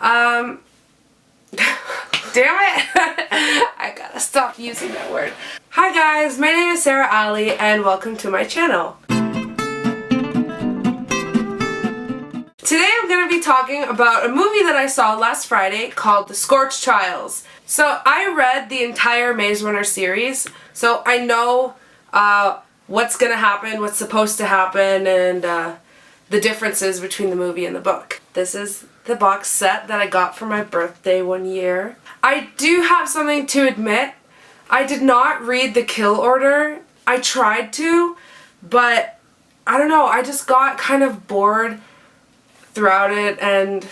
Damn it! I gotta stop using that word. Hi guys, my name is Sarah Allie and welcome to my channel. Today I'm going to be talking about a movie that I saw last Friday called The Scorch Trials. So I read the entire Maze Runner series, so I know what's going to happen, what's supposed to happen, and the differences between the movie and the book. This is the box set that I got for my birthday one year. I do have something to admit. I did not read the kill order. I tried to, but I don't know, I just got kind of bored throughout it, and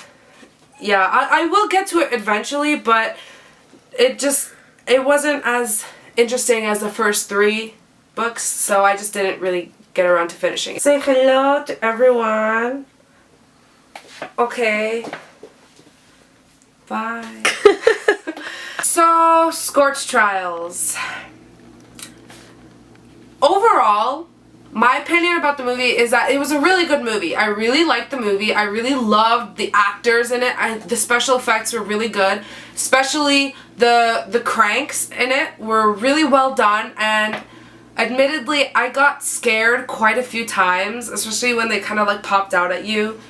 yeah, I will get to it eventually, but it wasn't as interesting as the first 3 books, so I just didn't really get around to finishing it. Say hello to everyone. Okay. Bye. So, Scorch Trials. Overall, my opinion about the movie is that it was a really good movie. I really liked the movie. I really loved the actors in it. The special effects were really good. Especially the cranks in it were really well done, and admittedly I got scared quite a few times, especially when they kind of like popped out at you.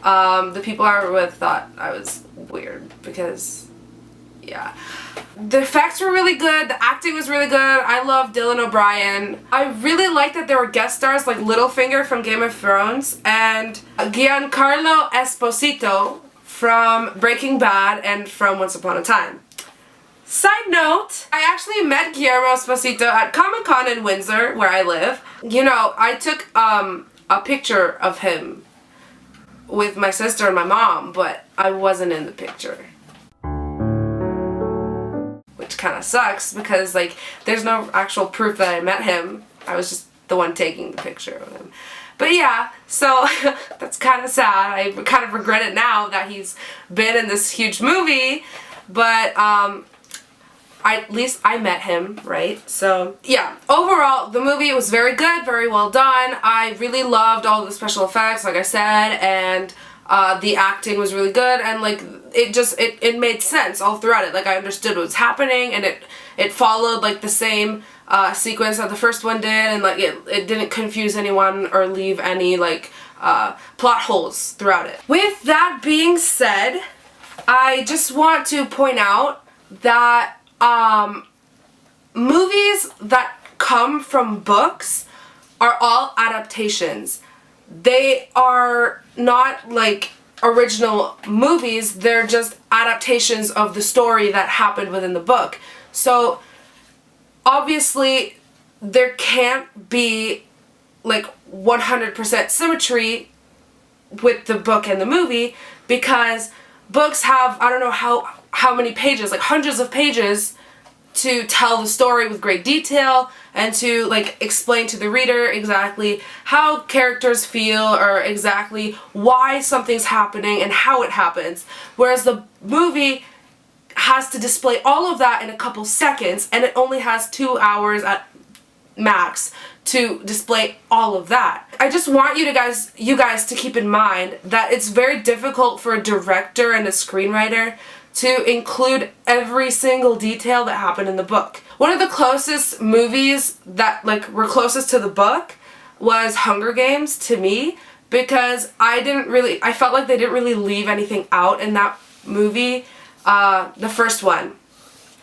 The people I were with thought I was weird because, yeah. The effects were really good, the acting was really good, I love Dylan O'Brien. I really liked that there were guest stars like Littlefinger from Game of Thrones and Giancarlo Esposito from Breaking Bad and from Once Upon a Time. Side note, I actually met Guillermo Esposito at Comic-Con in Windsor, where I live. You know, I took a picture of him with my sister and my mom, but I wasn't in the picture. Which kind of sucks because like there's no actual proof that I met him. I was just the one taking the picture of him. But yeah, so that's kind of sad. I kind of regret it now that he's been in this huge movie, but at least I met him, right? So yeah, overall the movie was very good, very well done. I really loved all the special effects, like I said, and the acting was really good, and like it made sense all throughout it. Like I understood what was happening, and it followed like the same sequence that the first one did, and like it didn't confuse anyone or leave any like plot holes throughout it. With that being said, I just want to point out that movies that come from books are all adaptations. They are not like original movies, they're just adaptations of the story that happened within the book. So obviously there can't be like 100% symmetry with the book and the movie because books have, I don't know how many pages, like hundreds of pages to tell the story with great detail and to like explain to the reader exactly how characters feel or exactly why something's happening and how it happens. Whereas the movie has to display all of that in a couple seconds, and it only has 2 hours at max to display all of that. I just want you guys to keep in mind that it's very difficult for a director and a screenwriter to include every single detail that happened in the book. One of the closest movies that like were closest to the book was Hunger Games to me, because I felt like they didn't really leave anything out in that movie. The first one,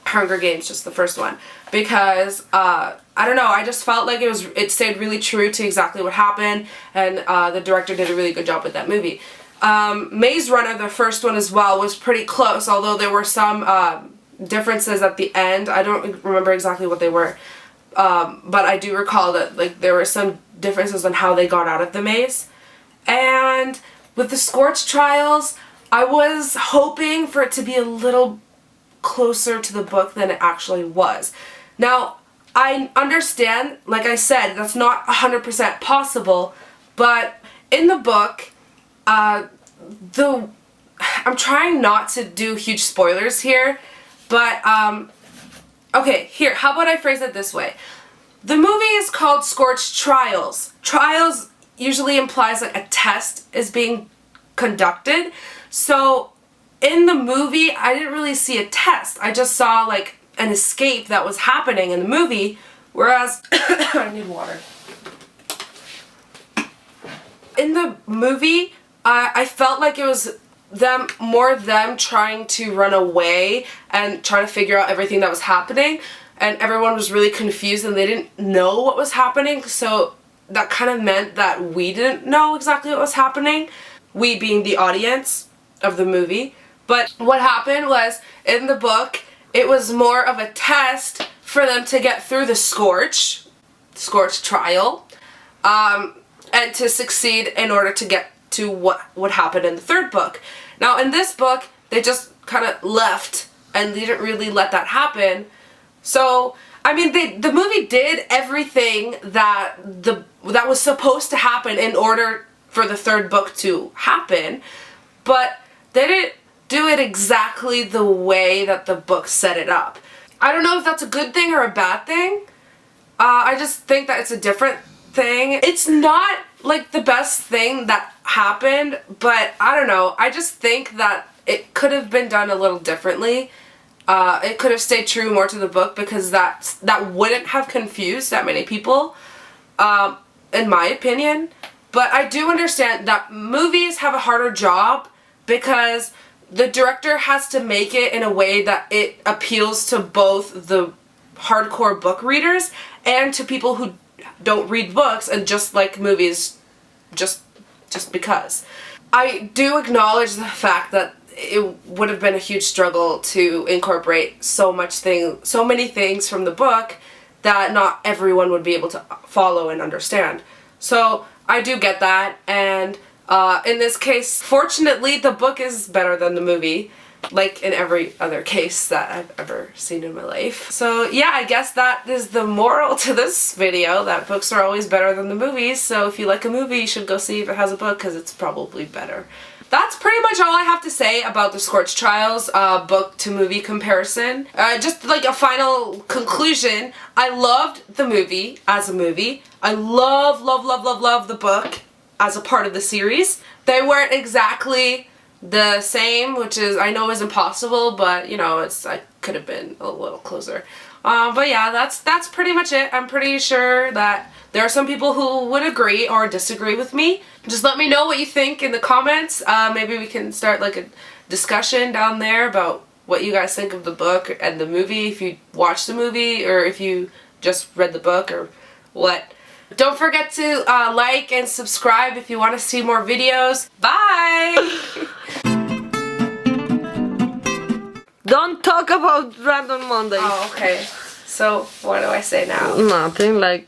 Hunger Games, just the first one, because I don't know, I just felt like it stayed really true to exactly what happened, and the director did a really good job with that movie. Maze Runner, the first one as well, was pretty close, although there were some differences at the end. I don't remember exactly what they were, but I do recall that like there were some differences on how they got out of the maze. And with the Scorch Trials, I was hoping for it to be a little closer to the book than it actually was. Now, I understand, like I said, that's not 100% possible, but in the book, I'm trying not to do huge spoilers here, but, okay, here, how about I phrase it this way? The movie is called Scorch Trials. Trials usually implies like a test is being conducted, so in the movie, I didn't really see a test. I just saw like an escape that was happening in the movie, whereas I need water. In the movie, I felt like it was them trying to run away and trying to figure out everything that was happening, and everyone was really confused and they didn't know what was happening, so that kind of meant that we didn't know exactly what was happening, we being the audience of the movie. But what happened was, in the book, it was more of a test for them to get through the Scorch trial, and to succeed in order to get to what would happen in the third book. Now in this book, they just kind of left and they didn't really let that happen. So, I mean, the movie did everything that was supposed to happen in order for the third book to happen, but they didn't do it exactly the way that the book set it up. I don't know if that's a good thing or a bad thing. I just think that it's a different thing. It's not like the best thing that happened, but I don't know. I just think that it could have been done a little differently. It could have stayed true more to the book, because that wouldn't have confused that many people, in my opinion. But I do understand that movies have a harder job because the director has to make it in a way that it appeals to both the hardcore book readers and to people who don't read books and just like movies just because. I do acknowledge the fact that it would have been a huge struggle to incorporate so many things from the book that not everyone would be able to follow and understand. So I do get that, and in this case, fortunately, the book is better than the movie, like in every other case that I've ever seen in my life. So yeah, I guess that is the moral to this video, that books are always better than the movies, so if you like a movie, you should go see if it has a book, because it's probably better. That's pretty much all I have to say about the Scorch Trials book to movie comparison. Just like a final conclusion, I loved the movie as a movie. I love the book as a part of the series. They weren't exactly the same, which is, I know is impossible, but you know, I could have been a little closer. But yeah, that's pretty much it. I'm pretty sure that there are some people who would agree or disagree with me. Just let me know what you think in the comments. Maybe we can start like a discussion down there about what you guys think of the book and the movie, if you watched the movie or if you just read the book or what. Don't forget to like and subscribe if you want to see more videos. Bye! Don't talk about Random Mondays. Oh, okay. So, what do I say now? Nothing, like